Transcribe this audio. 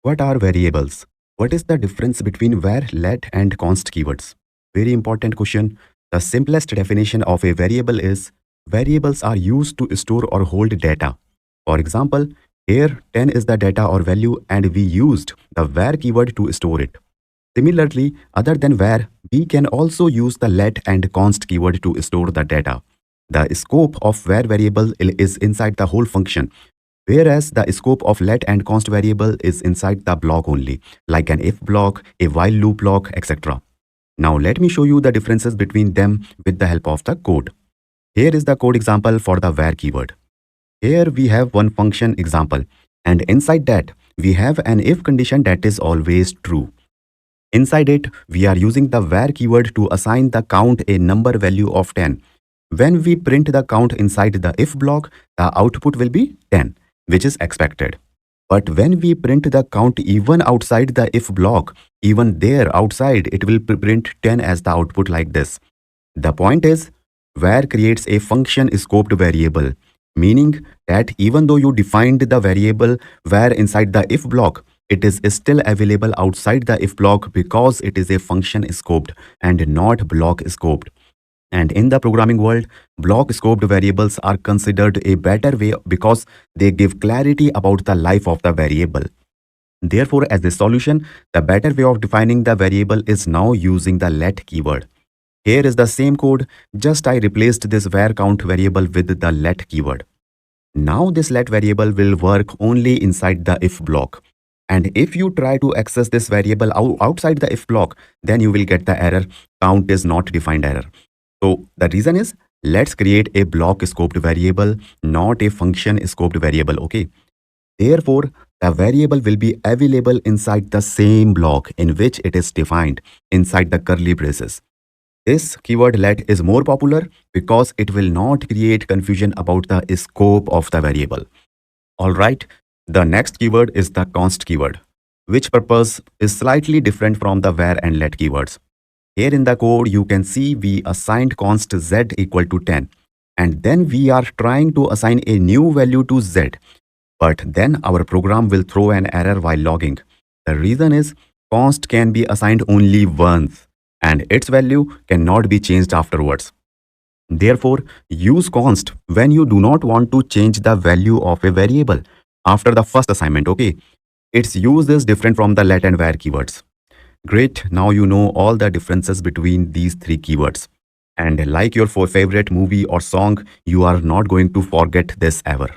What are variables? What is the difference between var, let, and const keywords? Very important question. The simplest definition of a variable is variables are used to store or hold data. For example, here 10 is the data or value and we used the var keyword to store it. Similarly, other than var, we can also use the let and const keyword to store the data. The scope of var variable is inside the whole function, whereas the scope of let and const variable is inside the block only, like an if block, a while loop block, etc. Now let me show you the differences between them with the help of the code. Here is the code example for the var keyword. Here we have one function example, and inside that we have an if condition that is always true. Inside it, we are using the var keyword to assign the count a number value of 10. When we print the count inside the if block, the output will be 10, which is expected. But when we print the count even outside the if block, even there outside, it will print 10 as the output like this. The point is, var creates a function scoped variable, meaning that even though you defined the variable var inside the if block, it is still available outside the if block because it is a function scoped and not block scoped. And in the programming world, block scoped variables are considered a better way because they give clarity about the life of the variable. Therefore, as a solution, the better way of defining the variable is now using the let keyword. Here is the same code, just I replaced this var count variable with the let keyword. Now this let variable will work only inside the if block. And if you try to access this variable outside the if block, then you will get the error, count is not defined error. So the reason is, let's create a block scoped variable, not a function scoped variable, okay? Therefore, the variable will be available inside the same block in which it is defined, inside the curly braces. This keyword let is more popular because it will not create confusion about the scope of the variable. Alright, the next keyword is the const keyword, which purpose is slightly different from the var and let keywords. Here in the code, you can see we assigned const z equal to 10, and then we are trying to assign a new value to z. But then our program will throw an error while logging. The reason is const can be assigned only once, and its value cannot be changed afterwards. Therefore, use const when you do not want to change the value of a variable after the first assignment, okay? Its use is different from the let and var keywords. Great, now you know all the differences between these three keywords. And like your favorite movie or song, you are not going to forget this ever.